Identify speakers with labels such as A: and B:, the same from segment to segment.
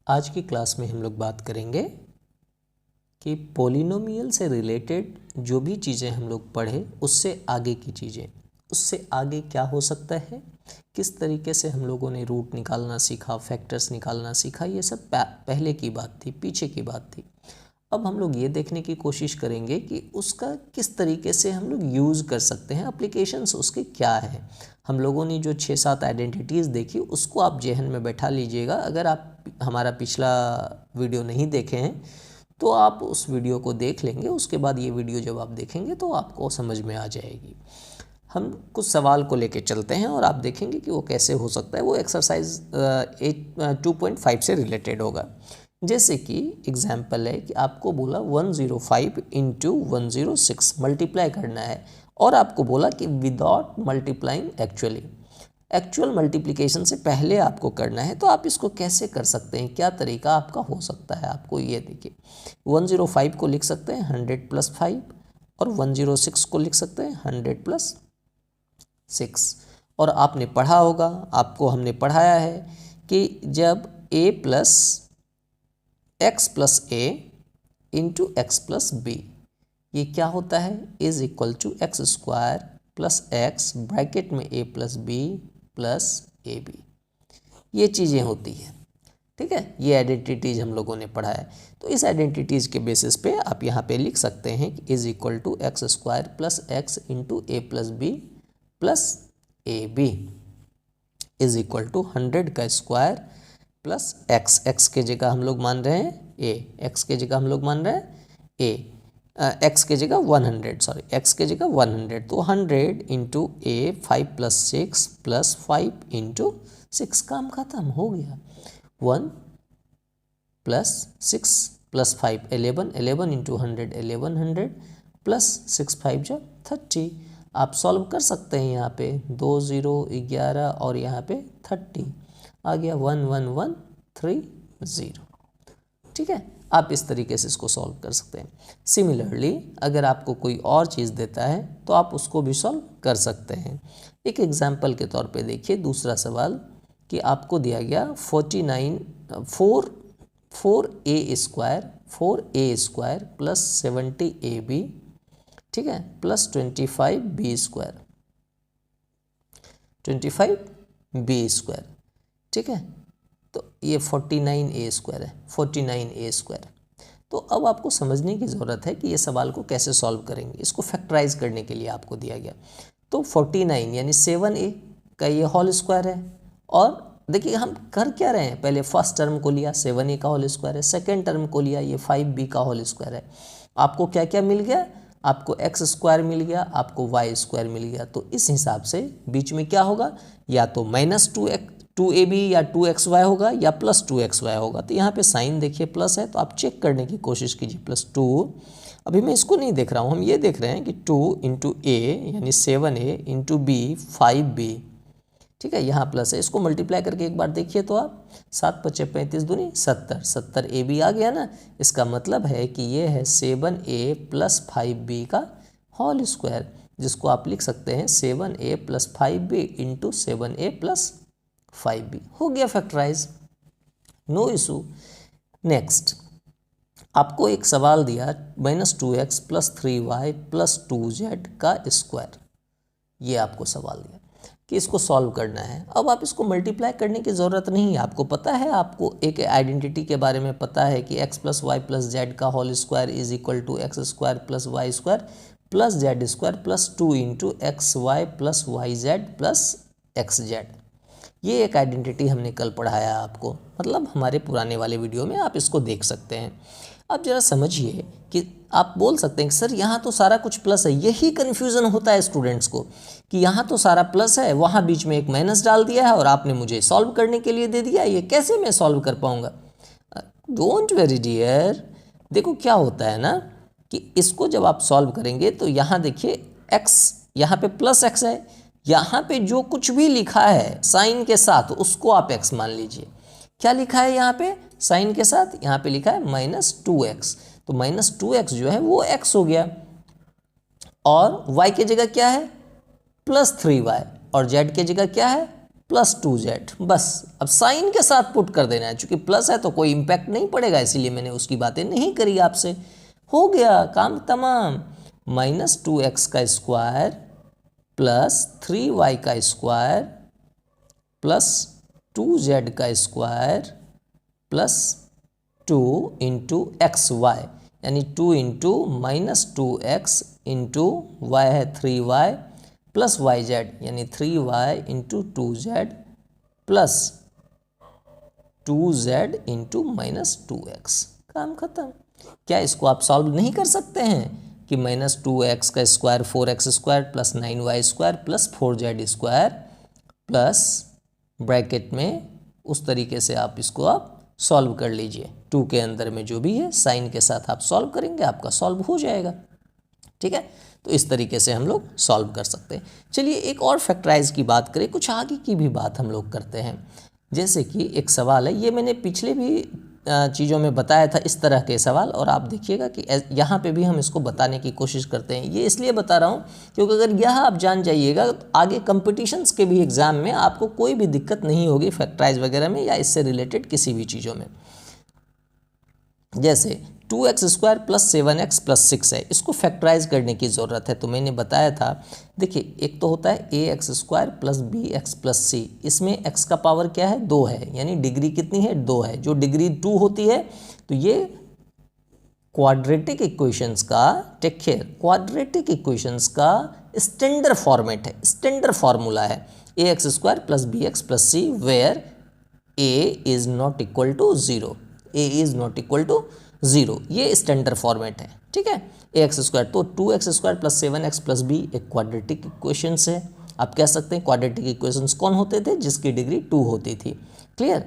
A: आज की क्लास में हम लोग बात करेंगे कि पॉलिनोमियल से रिलेटेड जो भी चीज़ें हम लोग पढ़े उससे आगे की चीज़ें, उससे आगे क्या हो सकता है, किस तरीके से हम लोगों ने रूट निकालना सीखा, फैक्टर्स निकालना सीखा, ये सब पहले की बात थी, पीछे की बात थी। अब हम लोग ये देखने की कोशिश करेंगे कि उसका किस तरीके से हम लोग यूज़ कर सकते हैं, एप्लीकेशंस उसके क्या है। हम लोगों ने जो 6-7 आइडेंटिटीज़ देखी उसको आप जेहन में बैठा लीजिएगा। अगर आप हमारा पिछला वीडियो नहीं देखे हैं तो आप उस वीडियो को देख लेंगे, उसके बाद ये वीडियो जब आप देखेंगे तो आपको समझ में आ जाएगी। हम कुछ सवाल को लेके चलते हैं और आप देखेंगे कि वो कैसे हो सकता है। वो एक्सरसाइज 2.5 से रिलेटेड होगा। जैसे कि एग्जाम्पल है कि आपको बोला 105 इंटू 106 मल्टीप्लाई करना है और आपको बोला कि विदाउट मल्टीप्लाइंग एक्चुअल मल्टीप्लिकेशन से पहले आपको करना है। तो आप इसको कैसे कर सकते हैं, क्या तरीका आपका हो सकता है। आपको ये देखिए 105 को लिख सकते हैं 100 + 5 और 106 को लिख सकते हैं 100 + 6। और आपने पढ़ा होगा, आपको हमने पढ़ाया है कि जब a + x + a into x + b, ये क्या होता है, is equal to x² + x bracket में a + b + ab, ये चीज़ें होती हैं। ठीक है, ये आइडेंटिटीज़ हम लोगों ने पढ़ा है। तो इस आइडेंटिटीज़ के बेसिस पे आप यहाँ पे लिख सकते हैं कि is equal to x² + x into a + b + ab is equal to 100 का स्क्वायर प्लस x के जगह हम लोग मान रहे हैं a, x के जगह हम लोग मान रहे हैं a, x के जगह 100, तो 100 इंटू a 5 + 6 + 5 इंटू 6, काम खत्म हो गया। 1 + 6 + 5 11 इंटू 100 1100 प्लस 6 5 जा 30। आप सॉल्व कर सकते हैं। यहाँ पे 2 0 11 और यहाँ पे 30 आ गया 1 1 1 3 0। ठीक है, आप इस तरीके से इसको सॉल्व कर सकते हैं। सिमिलरली अगर आपको कोई और चीज़ देता है तो आप उसको भी सॉल्व कर सकते हैं। एक एग्जाम्पल के तौर पे देखिए दूसरा सवाल कि आपको दिया गया 4a² + 70ab, ठीक है, प्लस 25b², ठीक है, तो ये 49a² है, 49a²। तो अब आपको समझने की ज़रूरत है कि ये सवाल को कैसे सॉल्व करेंगे। इसको फैक्टराइज करने के लिए आपको दिया गया तो 49 यानी 7a का ये होल स्क्वायर है। और देखिए हम कर क्या रहे हैं, पहले फर्स्ट टर्म को लिया 7a का होल स्क्वायर है, सेकेंड टर्म को लिया ये 5b का होल स्क्वायर है। आपको क्या क्या मिल गया, आपको x² मिल गया, आपको y² मिल गया। तो इस हिसाब से बीच में क्या होगा, या तो -2ab या 2xy होगा या +2xy होगा। तो यहाँ पे साइन देखिए प्लस है तो आप चेक करने की कोशिश कीजिए +2। अभी मैं इसको नहीं देख रहा हूँ, हम ये देख रहे हैं कि 2 इंटू a यानी 7a इंटू b 5b, ठीक है, यहाँ प्लस है। इसको मल्टीप्लाई करके एक बार देखिए तो आप 7 × 5 = 35 दूनी 70, 70ab आ गया ना। इसका मतलब है कि ये है 7a + 5b का होल स्क्वायर, जिसको आप लिख सकते हैं 7a + 5b into 7a + 5b। हो गया फैक्टराइज, नो इशू। नेक्स्ट आपको एक सवाल दिया -2x + 3y + 2z का स्क्वायर, ये आपको सवाल दिया कि इसको सॉल्व करना है। अब आप इसको मल्टीप्लाई करने की ज़रूरत नहीं है, आपको पता है, आपको एक आइडेंटिटी के बारे में पता है कि x + y + z का whole square is equal to x² + y² + z² + 2 into xy + yz + xz। ये एक आइडेंटिटी हमने कल पढ़ाया आपको, मतलब हमारे पुराने वाले वीडियो में आप इसको देख सकते हैं। अब जरा समझिए कि आप बोल सकते हैं कि सर यहाँ तो सारा कुछ प्लस है। यही कन्फ्यूज़न होता है स्टूडेंट्स को कि यहाँ तो सारा प्लस है, वहाँ बीच में एक माइनस डाल दिया है और आपने मुझे सॉल्व करने के लिए दे दिया, ये कैसे मैं सॉल्व कर पाऊँगा। डोंट वेरी डियर, देखो क्या होता है ना कि इसको जब आप सॉल्व करेंगे तो यहाँ देखिए x, यहाँ पे +x है, यहाँ पे जो कुछ भी लिखा है साइन के साथ उसको आप x मान लीजिए। क्या लिखा है यहाँ पे साइन के साथ, यहाँ पे लिखा है -2x, तो -2x जो है वो x हो गया। और y की जगह क्या है +3y और z की जगह क्या है प्लस 2z, बस अब साइन के साथ पुट कर देना है, चूंकि प्लस है तो कोई इम्पैक्ट नहीं पड़ेगा, इसीलिए मैंने उसकी बातें नहीं करी आपसे। हो गया काम तमाम। -2x का स्क्वायर प्लस 3y का स्क्वायर प्लस 2z का square plus 2 into X Y, यानी 2 इंटू -2x इंटू वाई है 3y प्लस वाई जेड, यानी 3y into 2z plus 2z into -2x। काम खत्म। क्या इसको आप सॉल्व नहीं कर सकते हैं कि -2x का square 4x square plus 9y square plus 4z square plus bracket में, उस तरीके से आप इसको आप सॉल्व कर लीजिए। 2 के अंदर में जो भी है साइन के साथ आप सॉल्व करेंगे, आपका सॉल्व हो जाएगा। ठीक है, तो इस तरीके से हम लोग सॉल्व कर सकते हैं। चलिए एक और फैक्टराइज की बात करें, कुछ आगे की भी बात हम लोग करते हैं। जैसे कि एक सवाल है, ये मैंने पिछले भी चीज़ों में बताया था इस तरह के सवाल, और आप देखिएगा कि यहाँ पे भी हम इसको बताने की कोशिश करते हैं। ये इसलिए बता रहा हूँ क्योंकि अगर यह आप जान जाइएगा तो आगे कंपटीशंस के भी एग्ज़ाम में आपको कोई भी दिक्कत नहीं होगी फैक्टराइज वगैरह में या इससे रिलेटेड किसी भी चीज़ों में। जैसे 2x square plus 7x plus 6 है, इसको फैक्टराइज करने की ज़रूरत है। तो मैंने बताया था, देखिए एक तो होता है ax square plus bx plus c, इसमें x का पावर क्या है 2 है, यानी डिग्री कितनी है 2 है। जो डिग्री 2 होती है तो ये क्वाड्रेटिक इक्वेशंस का, टेक केयर, क्वाड्रेटिक इक्वेशंस का स्टैंडर्ड फॉर्मेट है, स्टैंडर्ड फार्मूला है ax square plus bx plus c where a is not equal to 0, a is not equal to 0, ये स्टैंडर्ड फॉर्मेट है। ठीक है, ax स्क्वायर, तो 2x square plus 7x plus b एक quadratic equations है। आप कह सकते हैं क्वाड्रेटिक इक्वेशंस कौन होते थे, जिसकी डिग्री 2 होती थी। क्लियर।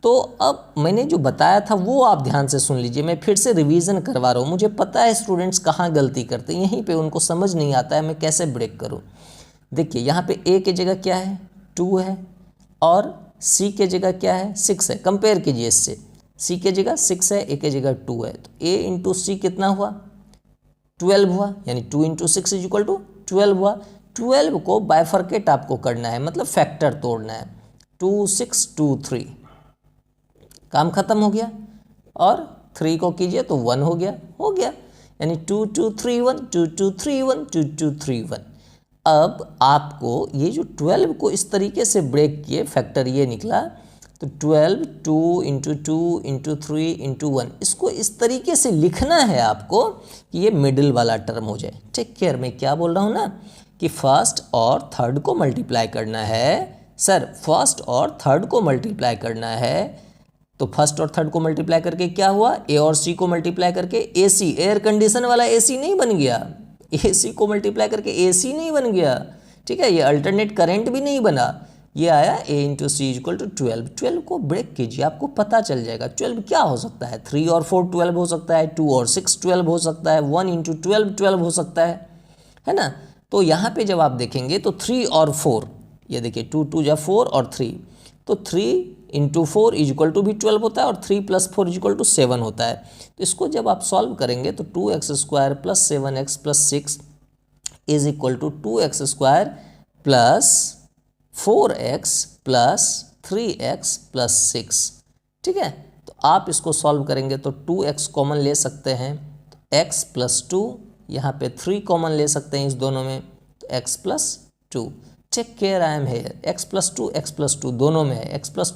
A: तो अब मैंने जो बताया था वो आप ध्यान से सुन लीजिए, मैं फिर से रिवीजन करवा रहा हूँ। मुझे पता है स्टूडेंट्स कहाँ गलती करते हैं, यहीं पे उनको समझ नहीं आता है मैं कैसे ब्रेक करूँ। देखिए यहाँ पे a की जगह क्या है 2 है और c के जगह क्या है 6 है। कंपेयर कीजिए इससे, c के जगह 6 है, a के जगह 2 है, तो a इंटू सी कितना हुआ 12 हुआ, यानी 2 इंटू 6 इज इक्वल टू 12 हुआ। 12 को बाइफर्केट आपको करना है, मतलब फैक्टर तोड़ना है। 2 6 2 3, काम खत्म हो गया। और 3 को कीजिए तो 1 हो गया, यानी 2 2 3 1 2 2 3 1 2 2 3 1। अब आपको ये जो 12 को इस तरीके से ब्रेक किए, फैक्टर ये निकला, तो 12 2 इंटू 2 इंटू 3 इंटू 1, इसको इस तरीके से लिखना है आपको कि ये मिडिल वाला टर्म हो जाए। टेक केयर, मैं क्या बोल रहा हूँ ना कि फर्स्ट और थर्ड को मल्टीप्लाई करना है। सर फर्स्ट और थर्ड को मल्टीप्लाई करना है, तो फर्स्ट और थर्ड को मल्टीप्लाई करके क्या हुआ, ए और सी को मल्टीप्लाई करके एसी, एयर कंडीशन वाला एसी नहीं बन गया, एसी को मल्टीप्लाई करके एसी नहीं बन गया। ठीक है, ये अल्टरनेट करंट भी नहीं बना, ये आया a into C equal to 12। 12 को ब्रेक कीजिए, आपको पता चल जाएगा 12 क्या हो सकता है। 3 और 4 12 हो सकता है, 2 और 6 12 हो सकता है, 1 इंटू 12 12 हो सकता है ना। तो यहाँ पे जब आप देखेंगे तो 3 और 4, ये देखिए 2 2 या 4 और 3, तो 3 इंटू 4 इज इक्वल टू भी 12 होता है और 3 प्लस 4 इज इक्वल टू 7 होता है। तो इसको जब आप सॉल्व करेंगे तो 2x square plus 7x plus 6 is equal to 2x square plus 4x plus 3x plus 6। ठीक है, तो आप इसको सॉल्व करेंगे तो 2x कॉमन ले सकते हैं, तो x प्लस 2, यहाँ पे 3 कॉमन ले सकते हैं इस दोनों में, तो x plus 2। Take care, I am here, x plus 2 दोनों में है, x प्लस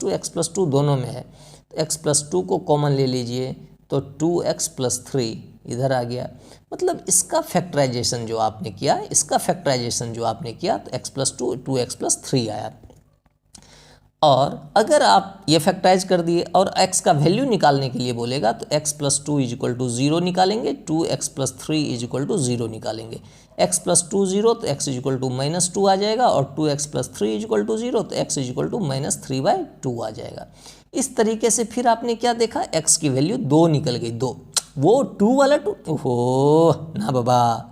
A: 2 दोनों में है, तो x प्लस 2 को कॉमन ले लीजिए तो 2x प्लस 3 इधर आ गया। मतलब इसका फैक्टराइजेशन जो आपने किया, तो x प्लस 2x प्लस 3 आया। और अगर आप ये फैक्टराइज कर दिए और x का वैल्यू निकालने के लिए बोलेगा तो x plus 2 is equal to 0 निकालेंगे, 2x plus 3 is equal to 0 निकालेंगे। x प्लस 2 0 तो x इज इक्वल टू -2 आ जाएगा, और 2x plus 3 is equal to 0 तो x इज इक्वल टू -3/2 आ जाएगा। इस तरीके से फिर आपने क्या देखा, x की वैल्यू 2 निकल गई, 2, वो 2 वाला 2, ओहो ना बाबा,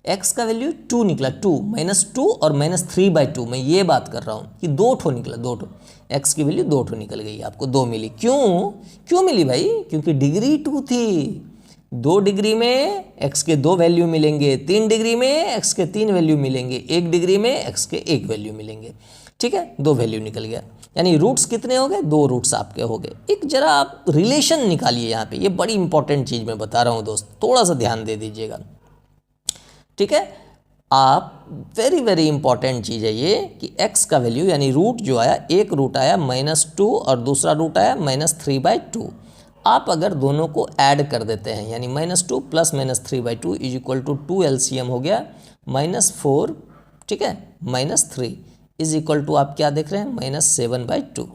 A: x का वैल्यू 2 निकला, 2 -2 और -3/2, मैं ये बात कर रहा हूँ कि 2 ठो निकला, 2 ठो, x की वैल्यू 2 ठो निकल गई, आपको 2 मिली। क्यों मिली भाई, क्योंकि डिग्री 2 थी। 2 डिग्री में x के 2 वैल्यू मिलेंगे, 3 डिग्री में x के 3 वैल्यू मिलेंगे, 1 डिग्री में x के 1 वैल्यू मिलेंगे। ठीक है, 2 वैल्यू निकल गया, यानी रूट्स कितने हो गए, 2 रूट्स आपके हो गए। एक जरा आप रिलेशन निकालिए यहाँ पे, ये बड़ी इंपॉर्टेंट चीज़ मैं बता रहा हूँ दोस्त, थोड़ा सा ध्यान दे दीजिएगा। ठीक है, आप वेरी वेरी इंपॉर्टेंट चीज़ है ये कि x का वैल्यू यानी रूट जो आया, एक रूट आया -2 और दूसरा रूट आया -3/2। आप अगर दोनों को ऐड कर देते हैं यानी -2 plus -3/2 is equal to 2 LCM हो गया -4, ठीक है, -3 इज इक्वल टू आप क्या देख रहे हैं -7/2,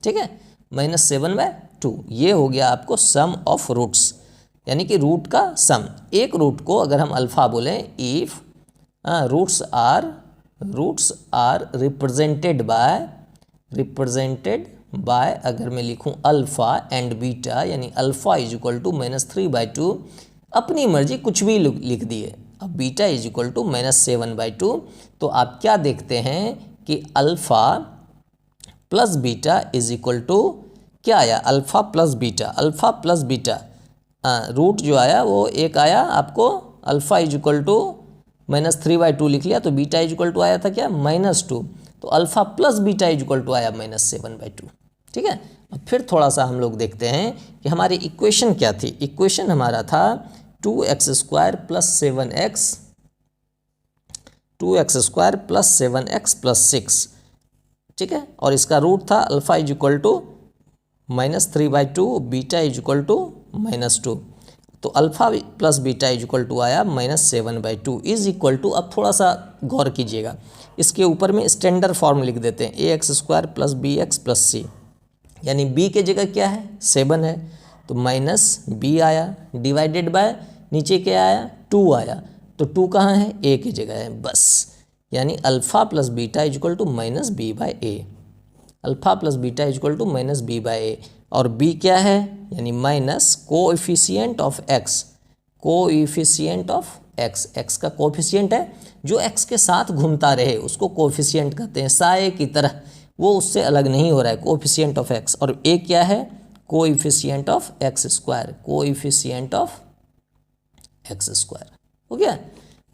A: ठीक है, -7/2। ये हो गया आपको सम ऑफ रूट्स, यानी कि रूट का सम। एक रूट को अगर हम अल्फ़ा बोलें, if roots are represented by अगर मैं लिखूं अल्फ़ा एंड बीटा, यानी अल्फ़ा इज इक्वल टू -3/2, अपनी मर्जी कुछ भी लिख दिए, अब बीटा इज इक्वल टू -7/2, तो आप क्या देखते हैं कि alpha plus beta is equal to क्या आया, अल्फ़ा प्लस बीटा रूट जो आया वो एक आया आपको, अल्फ़ा इज इक्वल टू -3/2 लिख लिया, तो बीटा इज इक्वल टू आया था क्या -2, तो alpha plus beta is equal to आया -7/2। ठीक है, अब फिर थोड़ा सा हम लोग देखते हैं कि हमारी इक्वेशन क्या थी। इक्वेशन हमारा था 2x² plus 7x, 2x² plus 7x plus 6, ठीक है, और इसका रूट था alpha is equal to -3/2, beta is equal to -2, तो alpha plus beta is equal to आया -7/2 इज इक्वल टू। अब थोड़ा सा गौर कीजिएगा, इसके ऊपर में स्टैंडर्ड फॉर्म लिख देते हैं ax² plus bx plus c, यानी b के जगह क्या है 7 है, तो -b आया, डिवाइडेड बाय नीचे क्या आया 2 आया, तो 2 कहाँ है, a की जगह है, बस, यानी alpha plus beta is equal to -b/a, alpha plus beta is equal to -b/a, और b क्या है, यानी minus coefficient of x, coefficient of x, x का कोएफिशिएंट है जो x के साथ घूमता रहे उसको कोएफिशिएंट कहते हैं, साए की तरह, वो उससे अलग नहीं हो रहा है, कोएफिशिएंट ऑफ x, और a क्या है, coefficient of x², coefficient of x², हो गया,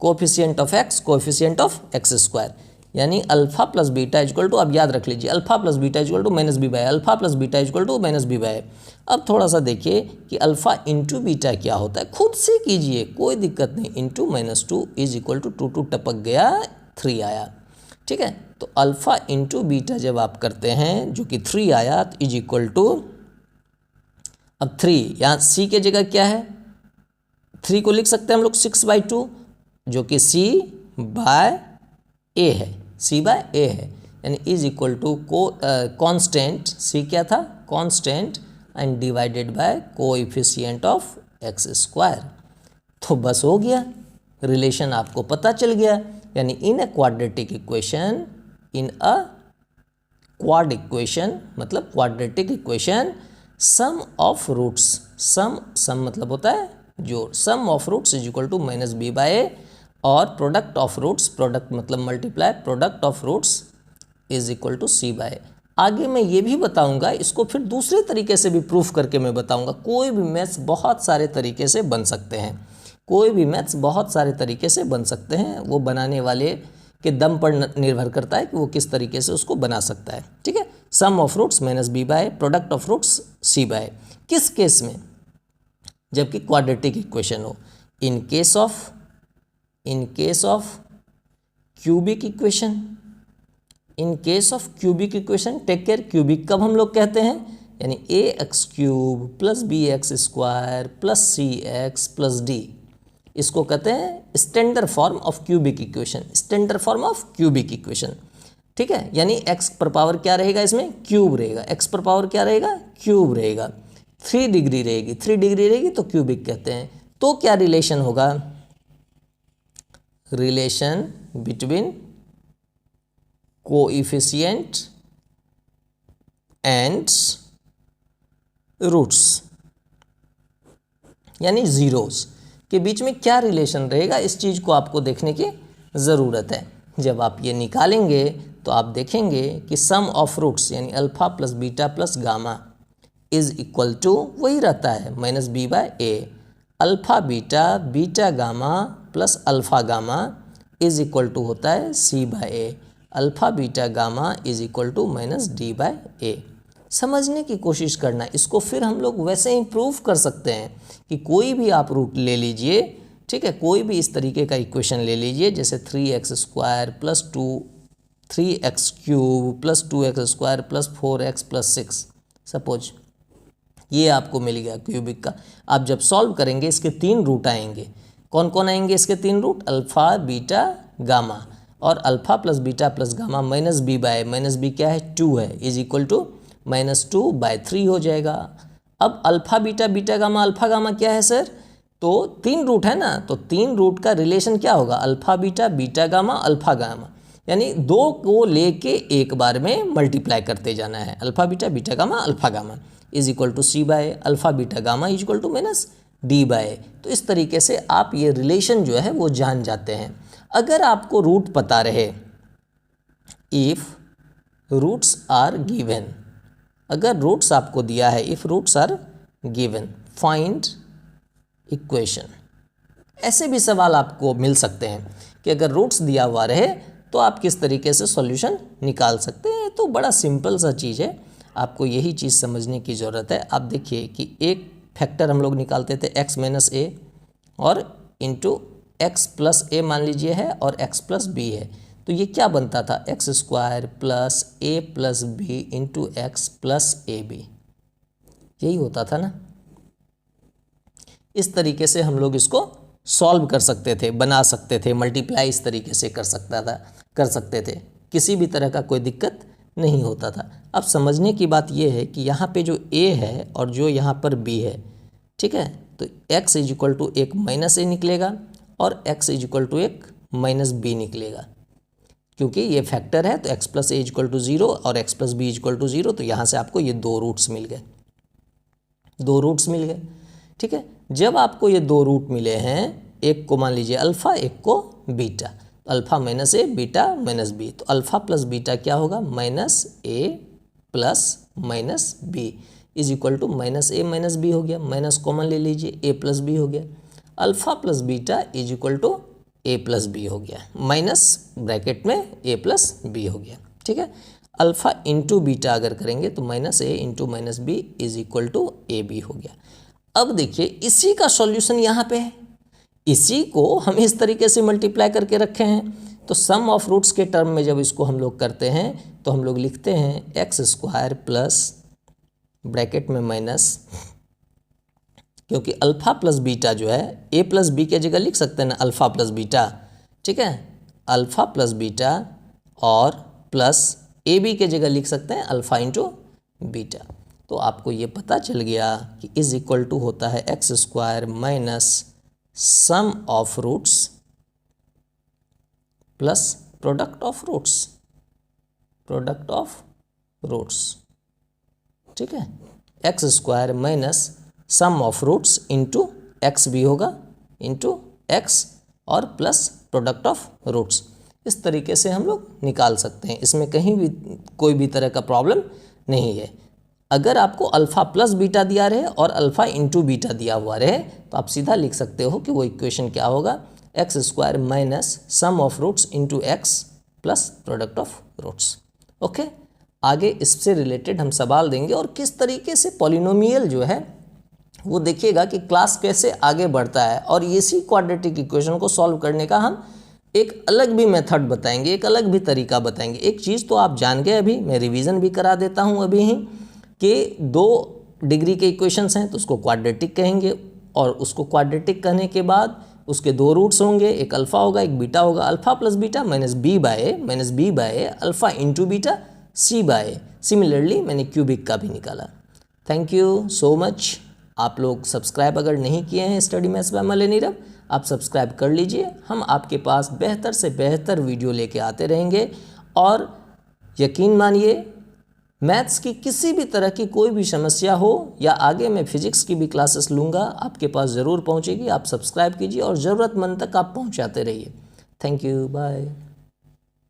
A: coefficient of x, coefficient of x², यानी alpha plus beta equal to, अब याद रख लीजिए alpha plus beta equal to -b/a, alpha plus beta equal to -b/a। अब थोड़ा सा देखिए कि अल्फ़ा इंटू बीटा क्या होता है, खुद से कीजिए, कोई दिक्कत नहीं, इंटू -2 इज इक्वल टू 2 टपक गया 3 आया, ठीक है, तो अल्फ़ा इंटू बीटा जब आप करते हैं जो कि 3 आया, तो इज इक्वल टू, अब 3 यहाँ c के जगह क्या है, 3 को लिख सकते हैं हम लोग 6/2, जो कि c/a है, c/a है, यानी is equal to constant, c क्या था, constant and divided by coefficient of x², तो बस हो गया, रिलेशन आपको पता चल गया, यानी in a quadratic equation, in a quad equation मतलब quadratic equation, sum of roots, sum मतलब होता है जोड़, sum of roots is equal to -b/a, और प्रोडक्ट ऑफ रूट्स, प्रोडक्ट मतलब multiply, product of roots is equal to c/a। आगे मैं ये भी बताऊंगा, इसको फिर दूसरे तरीके से भी प्रूफ करके मैं बताऊंगा। कोई भी मैथ्स बहुत सारे तरीके से बन सकते हैं, कोई भी मैथ्स बहुत सारे तरीके से बन सकते हैं, वो बनाने वाले के दम पर निर्भर करता है कि वो किस तरीके से उसको बना सकता है, ठीक है। Sum of roots -b/a, product of roots c/a, किस केस में, जबकि क्वाड्रेटिक इक्वेशन हो, in case of cubic equation, in case of cubic equation, take care, cubic कब हम लोग कहते हैं, यानी ax³ plus bx² plus cx plus d, इसको कहते हैं standard form of cubic equation, standard form of cubic equation, ठीक है, यानी x पर पावर क्या रहेगा, इसमें क्यूब रहेगा, x पर पावर क्या रहेगा, क्यूब रहेगा, 3 डिग्री रहेगी, 3 डिग्री रहेगी तो क्यूबिक कहते हैं। तो क्या रिलेशन होगा, relation between coefficient and roots, यानी जीरोस के बीच में क्या रिलेशन रहेगा, इस चीज़ को आपको देखने की ज़रूरत है। जब आप ये निकालेंगे तो आप देखेंगे कि सम ऑफ रूट्स यानी alpha plus beta plus gamma is equal to वही रहता है -b/a, alpha beta, beta gamma plus alpha gamma is equal to होता है c/a, alpha beta gamma is equal to minus D by A. समझने की कोशिश करना, इसको फिर हम लोग वैसे ही प्रूव कर सकते हैं कि कोई भी आप रूट ले लीजिए, ठीक है, कोई भी इस तरीके का इक्वेशन ले लीजिए, जैसे 3x² plus 3x³ plus 2x² plus 4x plus 6 suppose ये आपको मिल गया क्यूबिक का। आप जब सॉल्व करेंगे इसके 3 रूट आएंगे। कौन कौन आएंगे इसके 3 रूट? अल्फ़ा बीटा गामा, और alpha plus beta plus gamma minus B by minus B क्या है 2 है, इज इक्वल टू -2/3 हो जाएगा। अब alpha beta beta gamma alpha gamma क्या है सर? तो 3 रूट है ना, तो 3 रूट का रिलेशन क्या होगा? Alpha beta beta gamma alpha gamma, यानी 2 को लेके एक बार में मल्टीप्लाई करते जाना है। Alpha beta beta gamma alpha gamma is equal to C by alpha beta gamma is equal to minus D by. तो इस तरीके से आप ये रिलेशन जो है वो जान जाते हैं। अगर आपको रूट पता रहे, इफ़ रूट्स आर गिवन, अगर रूट्स आपको दिया है, if roots are given find equation, ऐसे भी सवाल आपको मिल सकते हैं कि अगर रूट्स दिया हुआ रहे तो आप किस तरीके से सॉल्यूशन निकाल सकते हैं। तो बड़ा सिंपल सा चीज़ है, आपको यही चीज़ समझने की ज़रूरत है। आप देखिए कि एक फैक्टर हम लोग निकालते थे x माइनस ए और इंटू एक्स प्लस ए मान लीजिए है और x प्लस बी है, तो ये क्या बनता था? x² plus A plus B into X plus A B, यही होता था ना। इस तरीके से हम लोग इसको सॉल्व कर सकते थे, बना सकते थे, मल्टीप्लाई इस तरीके से कर सकते थे, किसी भी तरह का कोई दिक्कत नहीं होता था। अब समझने की बात यह है कि यहाँ पे जो a है और जो यहाँ पर b है, ठीक है, तो x इज इक्वल टू एक माइनस ए निकलेगा और x इज इक्वल टू एक माइनस बी निकलेगा, क्योंकि ये फैक्टर है। तो x plus A is equal to 0 और x plus B is equal to 0, तो यहाँ से आपको ये 2 रूट्स मिल गए, 2 रूट्स मिल गए, ठीक है। जब आपको ये 2 रूट मिले हैं, एक को मान लीजिए अल्फ़ा, एक को बीटा, तो alpha minus A beta minus B, तो अल्फ़ा प्लस बीटा क्या होगा? Minus A plus minus B is equal to minus A minus B हो गया, माइनस कॉमन ले लीजिए, ए प्लस बी हो गया। Alpha plus beta is equal to A plus B हो गया, माइनस ब्रैकेट में ए प्लस बी हो गया, ठीक है। अल्फ़ा इंटू बीटा अगर करेंगे तो minus A into minus B is equal to A B हो गया। अब देखिए इसी का सॉल्यूशन यहाँ पे है, इसी को हम इस तरीके से मल्टीप्लाई करके रखे हैं। तो सम ऑफ रूट्स के टर्म में जब इसको हम लोग करते हैं तो हम लोग लिखते हैं x² प्लस ब्रैकेट में माइनस, क्योंकि अल्फ़ा प्लस बीटा जो है a प्लस बी के जगह लिख सकते हैं ना, अल्फ़ा प्लस बीटा, ठीक है, अल्फ़ा प्लस बीटा और प्लस ए बी के जगह लिख सकते हैं अल्फ़ा इंटू बीटा। तो आपको ये पता चल गया कि इज इक्वल टू होता है x² minus sum of roots plus product of roots, ठीक है। x² minus sum of roots into X भी होगा इंटू एक्स और प्लस प्रोडक्ट ऑफ रूट्स। इस तरीके से हम लोग निकाल सकते हैं, इसमें कहीं भी कोई भी तरह का प्रॉब्लम नहीं है। अगर आपको अल्फ़ा प्लस बीटा दिया रहे और अल्फ़ा इंटू बीटा दिया हुआ रहे तो आप सीधा लिख सकते हो कि वो इक्वेशन क्या होगा? x² minus sum of roots into X plus product of roots. Okay, आगे इससे रिलेटेड हम सवाल देंगे और किस तरीके से पॉलिनोमियल जो है वो देखिएगा कि क्लास कैसे आगे बढ़ता है, और इसी क्वाड्रेटिक इक्वेशन को सॉल्व करने का हम एक अलग भी मेथड बताएंगे, एक अलग भी तरीका बताएंगे। एक चीज़ तो आप जान गए, अभी मैं रिवीजन भी करा देता हूँ अभी ही, कि 2 डिग्री के इक्वेशंस हैं तो उसको क्वाड्रेटिक कहेंगे, और उसको क्वाड्रेटिक कहने के बाद उसके 2 रूट्स होंगे, एक अल्फ़ा होगा एक बीटा होगा। Alpha plus beta minus B by alpha into beta C by. Similarly मैंने क्यूबिक का भी निकाला। Thank you so much. आप लोग सब्सक्राइब अगर नहीं किए हैं study maths by Malay Neerav, आप सब्सक्राइब कर लीजिए। हम आपके पास बेहतर से बेहतर वीडियो लेके आते रहेंगे, और यकीन मानिए मैथ्स की किसी भी तरह की कोई भी समस्या हो या आगे मैं फिजिक्स की भी क्लासेस लूँगा, आपके पास ज़रूर पहुँचेगी। आप सब्सक्राइब कीजिए और ज़रूरतमंद तक आप पहुँचाते रहिए। Thank you, bye.